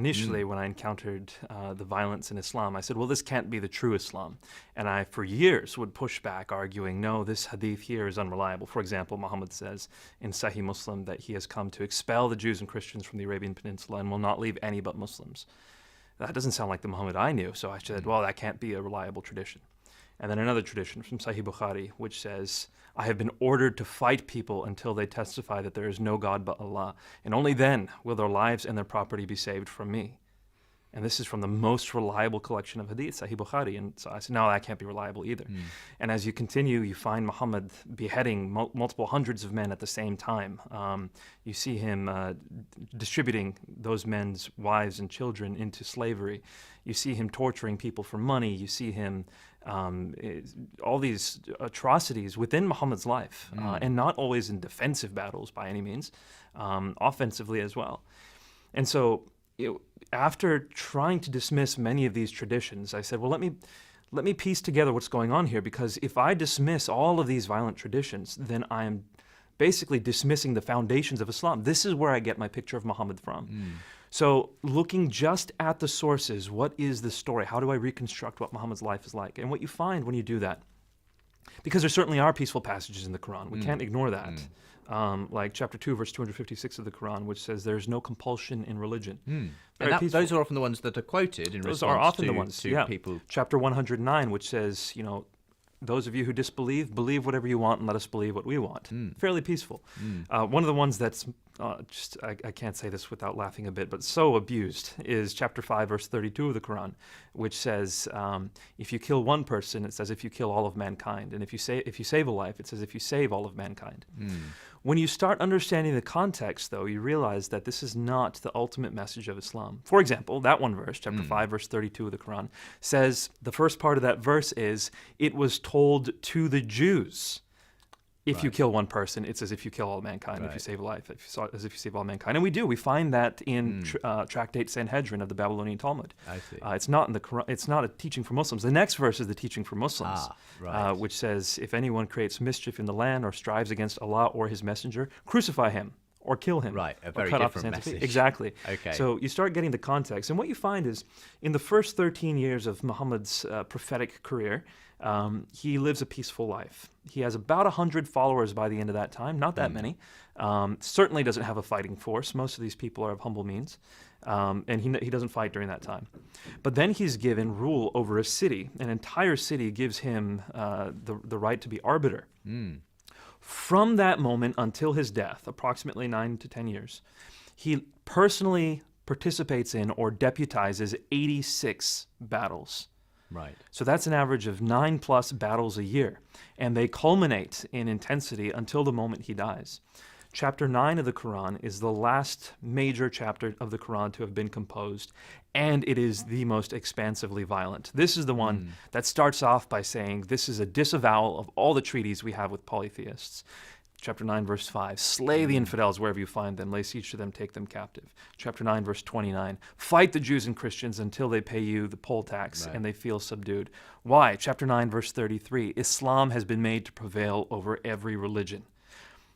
Initially, when I encountered the violence in Islam, I said, well, this can't be the true Islam. And I, for years, would push back, arguing, no, this hadith here is unreliable. For example, Muhammad says in Sahih Muslim that he has come to expel the Jews and Christians from the Arabian Peninsula and will not leave any but Muslims. That doesn't sound like the Muhammad I knew, so I said, well, that can't be a reliable tradition. And then another tradition from Sahih Bukhari, which says, I have been ordered to fight people until they testify that there is no God but Allah, and only then will their lives and their property be saved from me. And this is from the most reliable collection of hadith, Sahih Bukhari. And so I said, no, that can't be reliable either. And as you continue, you find Muhammad beheading multiple hundreds of men at the same time. You see him distributing those men's wives and children into slavery. You see him torturing people for money. You see him all these atrocities within Muhammad's life, and not always in defensive battles by any means, offensively as well. And so after trying to dismiss many of these traditions, I said, well, let me piece together what's going on here, because if I dismiss all of these violent traditions, then I am basically dismissing the foundations of Islam. This is where I get my picture of Muhammad from. So looking just at the sources, what is the story? How do I reconstruct what Muhammad's life is like? And what you find when you do that, because there certainly are peaceful passages in the Quran, we can't ignore that. Like chapter 2, verse 256 of the Quran, which says there is no compulsion in religion. And those are often the ones that are quoted in those are response often the ones, to people. Chapter 109, which says, those of you who disbelieve, believe whatever you want and let us believe what we want. Fairly peaceful. One of the ones that's I can't say this without laughing a bit, but so abused is chapter 5, verse 32 of the Quran, which says, if you kill one person, it says if you kill all of mankind. And if you save a life, it says if you save all of mankind. When you start understanding the context, though, you realize that this is not the ultimate message of Islam. For example, that one verse, chapter 5, verse 32 of the Quran, says the first part of that verse is, it was told to the Jews. If you kill one person, it's as if you kill all mankind. If you save a life, as if you save all mankind. And we do. We find that in Tractate Sanhedrin of the Babylonian Talmud. I see. It's not in the Quran. It's not a teaching for Muslims. The next verse is the teaching for Muslims, which says, if anyone creates mischief in the land or strives against Allah or His messenger, crucify him or kill him. Right, a very cut off different his hands and feet. message. Exactly. Okay. So you start getting the context. And what you find is, in the first 13 years of Muhammad's prophetic career, he lives a peaceful life. He has about 100 followers by the end of that time, not that many. Certainly doesn't have a fighting force. Most of these people are of humble means. And he doesn't fight during that time. But then he's given rule over a city. An entire city gives him the right to be arbiter. From that moment until his death, approximately 9 to 10 years, he personally participates in or deputizes 86 battles. Right. So that's an average of 9+ battles a year, and they culminate in intensity until the moment he dies. Chapter 9 of the Quran is the last major chapter of the Quran to have been composed, and it is the most expansively violent. This is the one that starts off by saying this is a disavowal of all the treaties we have with polytheists. Chapter 9, verse 5, slay the infidels wherever you find them, lay siege to them, take them captive. Chapter 9, verse 29, fight the Jews and Christians until they pay you the poll tax and they feel subdued. Why? Chapter 9, verse 33, Islam has been made to prevail over every religion.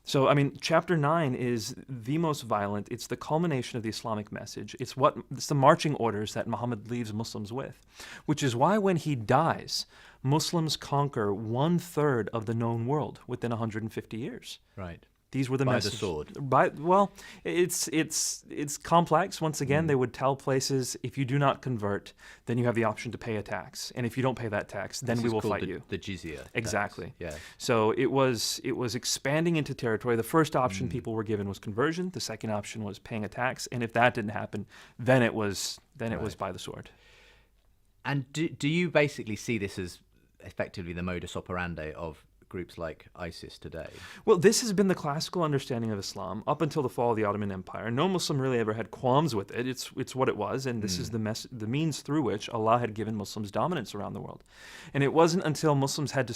So, I mean, chapter 9 is the most violent. It's the culmination of the Islamic message. It's the marching orders that Muhammad leaves Muslims with, which is why when he dies, Muslims conquer 1/3 of the known world within 150 years. Right. These were the messages. By the sword. Well, it's complex. Once again, they would tell places, if you do not convert, then you have the option to pay a tax, and if you don't pay that tax, then we will fight you. The jizya. Exactly. Yeah. So it was expanding into territory. The first option people were given was conversion. The second option was paying a tax, and if that didn't happen, then it was by the sword. And do you basically see this as effectively the modus operandi of groups like ISIS today? Well, this has been the classical understanding of Islam up until the fall of the Ottoman Empire. No Muslim really ever had qualms with it. It's what it was, and this is the means through which Allah had given Muslims dominance around the world. And it wasn't until Muslims had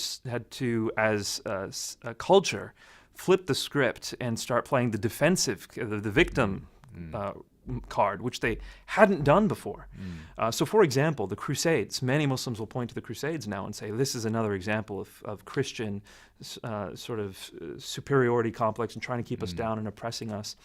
to as a culture, flip the script and start playing the defensive, the victim card, which they hadn't done before. So, for example, the Crusades. Many Muslims will point to the Crusades now and say, this is another example of Christian sort of superiority complex and trying to keep us down and oppressing us.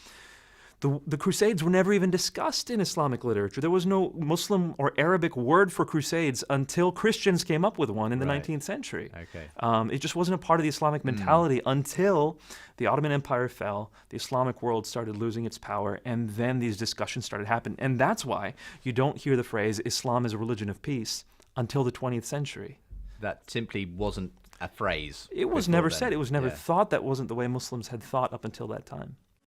The Crusades were never even discussed in Islamic literature. There was no Muslim or Arabic word for Crusades until Christians came up with one in the Right. 19th century. Okay. It just wasn't a part of the Islamic mentality until the Ottoman Empire fell, the Islamic world started losing its power, and then these discussions started happening. And that's why you don't hear the phrase Islam is a religion of peace until the 20th century. That simply wasn't a phrase. It was before never then. said. It was never Yeah. thought. That wasn't the way Muslims had thought up until that time.